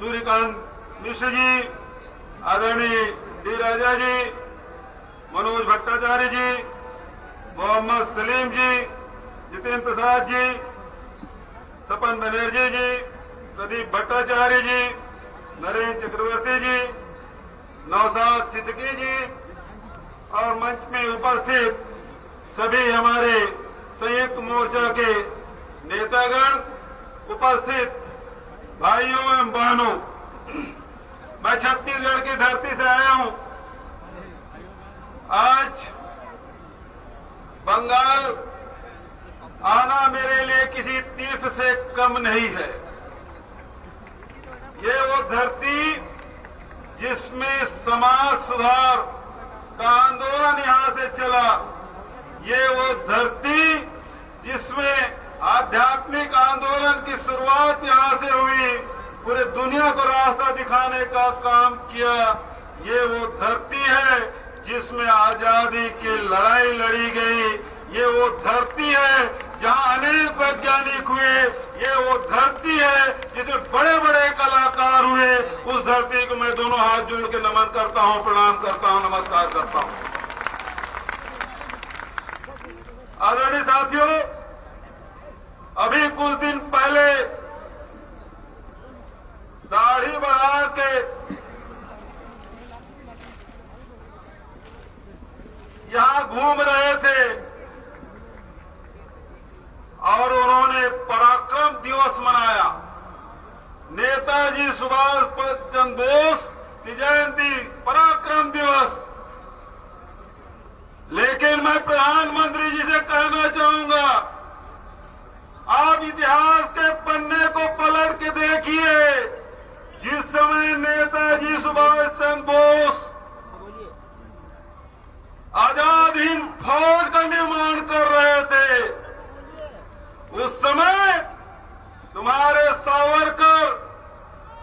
सूर्यकांत मिश्र जी, आदरणीय डी राजा जी, मनोज भट्टाचार्य जी, मोहम्मद सलीम जी, जितेंद्र प्रसाद जी, सपन बनर्जी जी, प्रदीप भट्टाचार्य जी, नरेंद्र चक्रवर्ती जी, नौशाद सिद्दीकी जी और मंच में उपस्थित सभी हमारे संयुक्त मोर्चा के नेतागण, उपस्थित भाइयों एवं बहनों, मैं छत्तीसगढ़ की धरती से आया हूं। आज बंगाल आना मेरे लिए किसी तीर्थ से कम नहीं है। ये वो धरती जिसमें समाज सुधार का आंदोलन यहां से चला, ये वो धरती जिसमें आध्यात्मिक आंदोलन की शुरुआत यहां से हुई, पूरे दुनिया को रास्ता दिखाने का काम किया। ये वो धरती है जिसमें आजादी की लड़ाई लड़ी गई। ये वो धरती है जहां अनेक वैज्ञानिक हुए। ये वो धरती है जिसमें बड़े बड़े कलाकार हुए। उस धरती को मैं दोनों हाथ जोड़ के नमन करता हूं, प्रणाम करता हूं, नमस्कार करता हूं। आदरणीय साथियों, अभी कुछ दिन पहले दाढ़ी बढ़ा के यहां घूम रहे थे और उन्होंने पराक्रम दिवस मनाया। नेताजी सुभाष चंद्र बोस की जयंती, पराक्रम दिवस। लेकिन मैं प्रधानमंत्री जी से कहना चाहूंगा, आप इतिहास के पन्ने को पलट के देखिए। जिस समय नेताजी सुभाष चंद्र बोस आजाद हिंद फौज का निर्माण कर रहे थे, उस समय तुम्हारे सावरकर,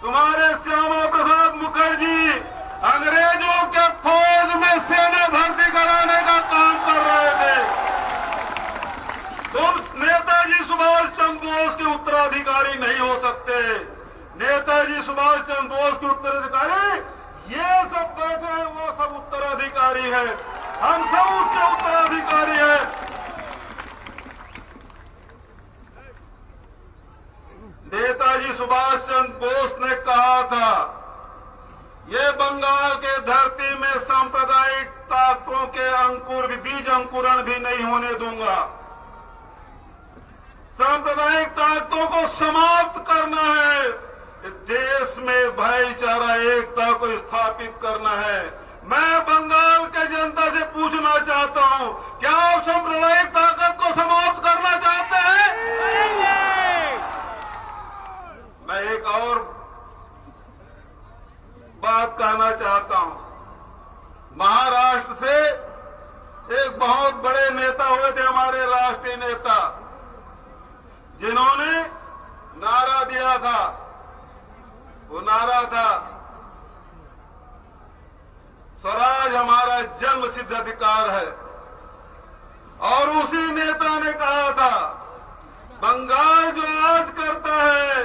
तुम्हारे श्यामा प्रसाद मुखर्जी अंग्रेजों के फौज में सेना भर्ती कराने का काम कर रहे थे। तुम नेताजी सुभाष चंद्र बोस के उत्तराधिकारी नहीं हो सकते। नेताजी सुभाष चंद्र बोस के उत्तराधिकारी ये सब बैठे हैं, वो सब उत्तराधिकारी है। हम सब उसके उत्तराधिकारी हैं। नेताजी सुभाष चंद्र बोस ने कहा था, ये बंगाल के धरती में सांप्रदायिक ताकतों के अंकुर भी, बीज अंकुरण भी नहीं होने दूंगा। सांप्रदायिक ताकतों को समाप्त करना है। देश में भाईचारा, एकता को स्थापित करना है। मैं बंगाल के जनता से पूछना चाहता हूं, क्या आप सांप्रदायिक ताकत को समाप्त करना चाहते हैं? मैं एक और बात कहना चाहता हूं। महाराष्ट्र से एक बहुत बड़े नेता हुए थे, हमारे राष्ट्रीय नेता, जिन्होंने नारा दिया था। वो नारा था, स्वराज हमारा जन्म सिद्ध अधिकार है। और उसी नेता ने कहा था, बंगाल जो आज करता है,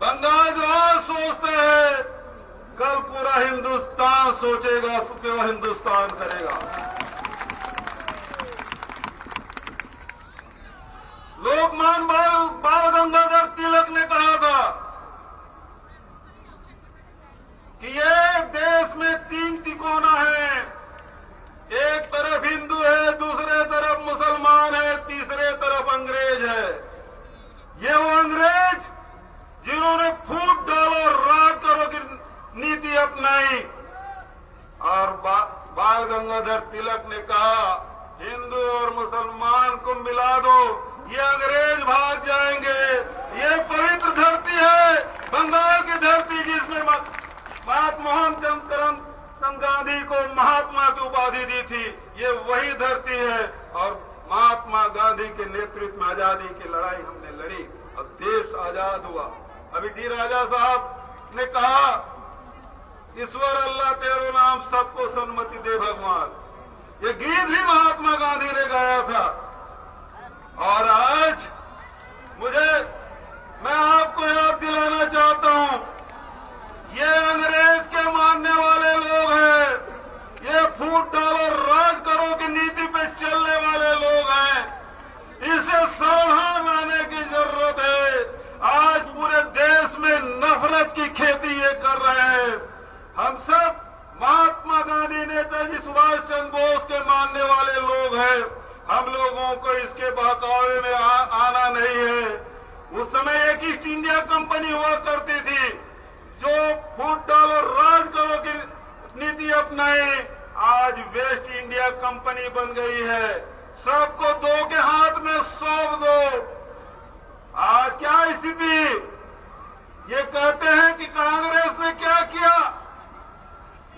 बंगाल जो आज सोचता है, कल पूरा हिंदुस्तान सोचेगा, पूरा हिंदुस्तान करेगा। लोकमान्य बाल गंगाधर तिलक ने कहा था कि ये देश में तीन तिकोना है, एक तरफ हिंदू है, दूसरे तरफ मुसलमान है, तीसरे तरफ अंग्रेज है। ये वो अंग्रेज जिन्होंने फूट डालो, राज करो की नीति अपनाई। और बाल गंगाधर तिलक ने कहा, हिंदू और मुसलमान को मिला दो, ये अंग्रेज भाग जाएंगे। ये पवित्र धरती है, बंगाल की धरती, जिसमें महात्मा मोहनचंद गांधी को महात्मा की उपाधि दी थी, ये वही धरती है। और महात्मा गांधी के नेतृत्व में आजादी की लड़ाई हमने लड़ी और देश आजाद हुआ। अभी डी राजा साहब ने कहा, ईश्वर अल्लाह तेरो नाम सबको सन्मति दे भगवान। ये गीत भी महात्मा गांधी ने गाया था। और आज मैं आपको याद दिलाना चाहता हूं देश में नफरत की खेती ये कर रहे हैं। हम सब महात्मा गांधी, नेताजी सुभाष चंद्र बोस के मानने वाले लोग हैं। हम लोगों को इसके बहकावे में आना नहीं है। उस समय एक ईस्ट इंडिया कंपनी हुआ करती थी जो फूट डालो राज करो की नीति अपनाई। आज वेस्ट इंडिया कंपनी बन गई है। सबको दो के हाथ में सौंप दो। आज क्या स्थिति? ये कहते हैं कि कांग्रेस ने क्या किया,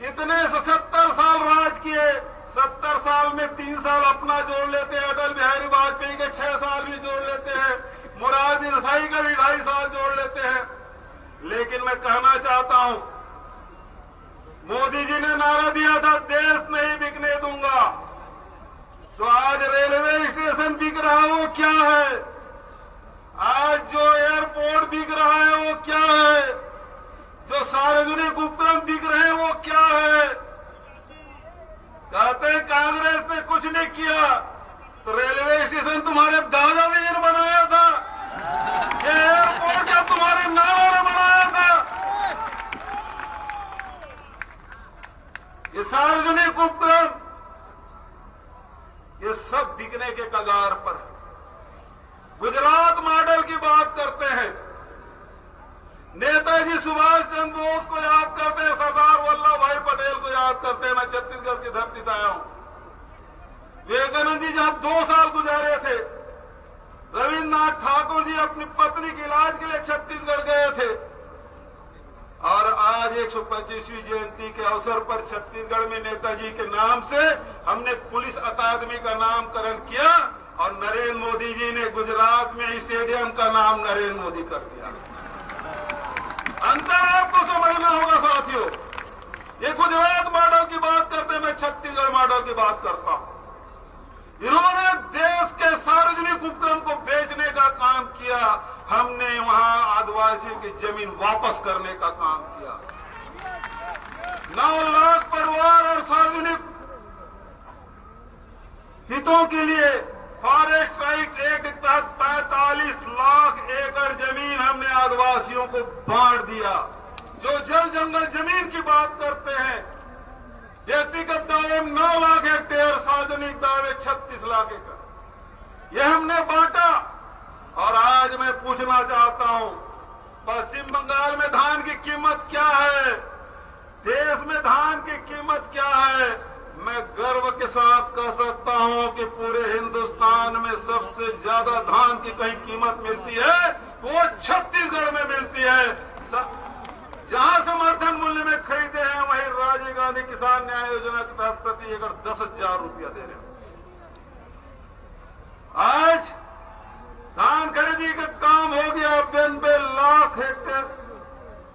इतने 70 साल राज किए। 70 साल में 3 साल अपना जोड़ लेते हैं, अटल बिहारी वाजपेयी के 6 साल भी जोड़ लेते हैं, मोरारजी देसाई का भी 2.5 साल जोड़ लेते हैं। लेकिन मैं कहना चाहता हूं, मोदी जी ने नारा दिया था देश नहीं बिकने दूंगा। तो आज रेलवे स्टेशन बिक रहा है वो क्या है? आज जो एयरपोर्ट बिक रहा है वो क्या है? जो सार्वजनिक उपक्रम बिक रहे हैं वो क्या है? कहते हैं कांग्रेस ने कुछ नहीं किया। तो रेलवे स्टेशन तुम्हारे दादाजी ने बनाया था, ये एयरपोर्ट क्या तुम्हारे नाना ने बनाया था? ये सार्वजनिक उपक्रम ये सब बिकने के कगार पर है। गुजरात मॉडल की बात करते हैं, नेताजी सुभाष चंद्र बोस को याद करते हैं, सरदार वल्लभ भाई पटेल को याद करते हैं। मैं छत्तीसगढ़ की धरती से आया हूं। विवेकानंद जी जहां 2 साल गुजारे थे, रविन्द्रनाथ ठाकुर जी अपनी पत्नी के इलाज के लिए छत्तीसगढ़ गए थे। और आज 125वीं जयंती के अवसर पर छत्तीसगढ़ में नेताजी के नाम से हमने पुलिस अकादमी का नामकरण किया और नरेंद्र मोदी जी ने गुजरात में स्टेडियम का नाम नरेंद्र मोदी कर दिया। अंतर आपको समझना होगा साथियों। ये गुजरात मॉडल की बात करते हैं, मैं छत्तीसगढ़ मॉडल की बात करता हूं। इन्होंने देश के सार्वजनिक उपक्रम को बेचने का काम किया। हमने वहां आदिवासियों की जमीन वापस करने का काम किया। 9 लाख परिवार और सार्वजनिक हितों के लिए फॉरेस्ट राइट एक्ट के तहत 45 लाख एकड़ जमीन हमने आदिवासियों को बांट दिया। जो जल जंगल जमीन की बात करते हैं, व्यक्तिगत दावे 9 लाख हेक्टेयर, सार्वजनिक दावे 36 लाख एकड़, यह हमने बांटा। और आज मैं पूछना चाहता हूं, पश्चिम बंगाल में धान की कीमत क्या है, देश में धान की कीमत क्या है? मैं गर्व के साथ कह सकता हूं कि पूरे हिंदुस्तान में सबसे ज्यादा धान की कहीं कीमत मिलती है वो छत्तीसगढ़ में मिलती है। जहां समर्थन मूल्य में खरीदे हैं वहीं राजीव गांधी किसान न्याय योजना के तहत प्रति एकड़ 10,000 रुपया दे रहे हैं। आज धान खरीदी का काम हो गया। 92 लाख हेक्टेयर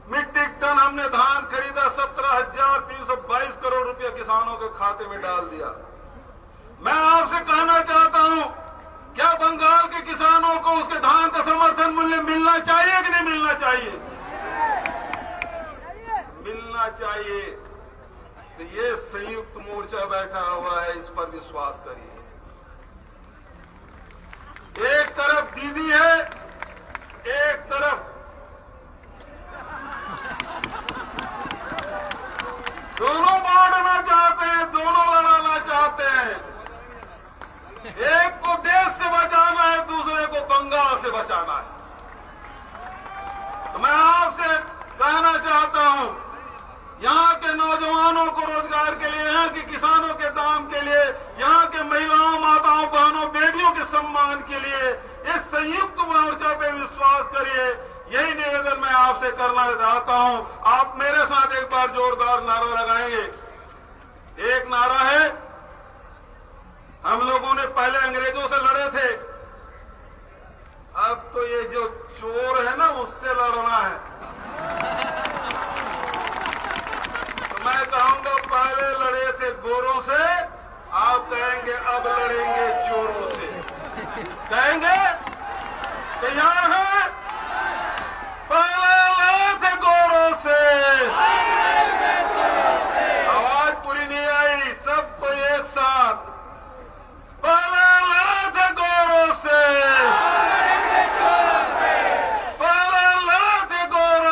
मीट्रिक टन हमने धान खरीदा, 17,322 करोड़ रुपया किसानों के खाते में डाल दिया। मैं आपसे कहना चाहता हूं, क्या बंगाल के किसानों को उसके धान का समर्थन मूल्य मिलना चाहिए कि नहीं मिलना चाहिए? मिलना चाहिए। तो ये संयुक्त मोर्चा बैठा हुआ है, इस पर विश्वास करिए। एक तरफ दीदी है, एक तरफ दोनों बांटना चाहते हैं, दोनों लड़ाना चाहते हैं। एक को देश से बचाना है, दूसरे को बंगाल से बचाना है। तो मैं आपसे कहना चाहता हूं, यहां के नौजवानों को रोजगार के लिए, यहां के किसानों के दाम के लिए, यहां के महिलाओं, माताओं, बहनों, बेटियों के सम्मान के लिए इस संयुक्त मोर्चा पे विश्वास करिए। यही निवेदन मैं आपसे करना चाहता हूं। आप मेरे साथ एक बार जोरदार नारा लगाएंगे। एक नारा है, हम लोगों ने पहले अंग्रेजों से लड़े थे, अब तो ये जो चोर है ना उससे लड़ना है। तो मैं कहूंगा पहले लड़े थे गोरों से, आप कहेंगे अब लड़ेंगे चोरों से। कहेंगे तैयार है? पहले लड़े थे गोरों से। आवाज पूरी नहीं आई, सबको एक साथ। पहले लड़े थे गोरों से, पहले लड़े थे गोरों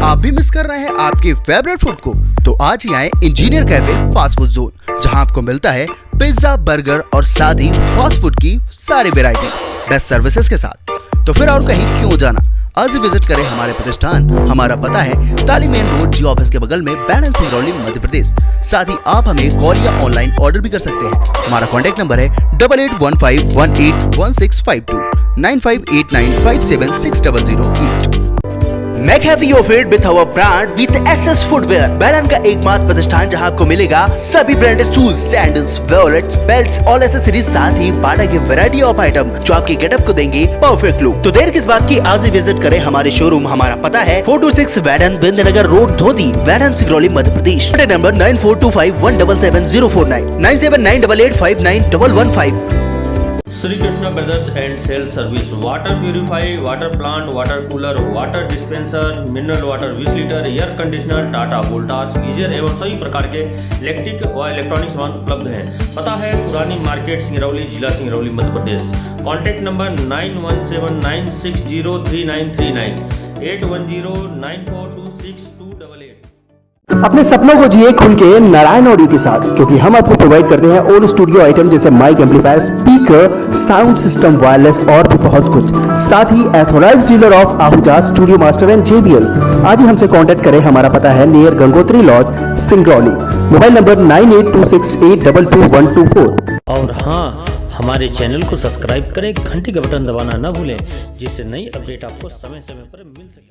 आप भी मिस कर रहे हैं आपके फेवरेट फूड को? तो आज ही आए engineer cafe fast food zone, जहां आपको मिलता है पिज्जा, बर्गर और साथ ही फास्ट फूड की सारी वैरायटी बेस्ट सर्विसेज के साथ। तो फिर और कहीं क्यों जाना, आज विजिट करें हमारे प्रतिष्ठान। हमारा पता है ताली मेन रोड, जी ऑफिस के बगल में, बैंड सिंगरौली, मध्य प्रदेश। साथ ही आप हमें कॉल या ऑनलाइन ऑर्डर भी कर सकते हैं। हमारा कॉन्टैक्ट नंबर है 8815181652 9589576008। Make happy your feet with our brand with SS Footwear, बैरन का एकमात्र प्रतिष्ठान जहां आपको मिलेगा सभी branded shoes, sandals, wallets, belts, all accessories, साथ ही बाटा की वैरायटी ऑफ आइटम जो आपके गेटअप को देंगे परफेक्ट लुक। तो देर किस बात की, आज ही विजिट करें हमारे शोरूम। हमारा पता है 426 वैडन बिंदनगर रोड, धोती, Waidhan Singrauli, Madhya Pradesh. Number 9425177049 9798859115। Shri Krishna brothers and sale service, water purify, water plant, water cooler, water dispenser, mineral water 20 litre, air conditioner, Tata Voltas, geyser एवं सभी प्रकार के इलेक्ट्रिक व इलेक्ट्रॉनिक सामान उपलब्ध हैं। पता है पुरानी मार्केट, सिंगरौली, जिला सिंगरौली, मध्य प्रदेश। Contact number 9179603939 8109426288। अपने सपनों को जिए खुल के नारायण ऑडियो के साथ, क्योंकि हम आपको प्रोवाइड करते हैं ओन स्टूडियो आइटम जैसे mic, amplifier, speaker, sound system, wireless और भी बहुत कुछ। साथ ही authorised dealer of Ahuja, studio master and JBL। आज ही हमसे कांटेक्ट करें। हमारा पता है near Gangotri lodge, Singrauli. Mobile number 9826822124। और हाँ, हमारे चैनल को सब्सक्राइब करें, घंटी का बटन दबाना न भूलें, जिससे नई अपडेट आपको समय समय पर मिल सके।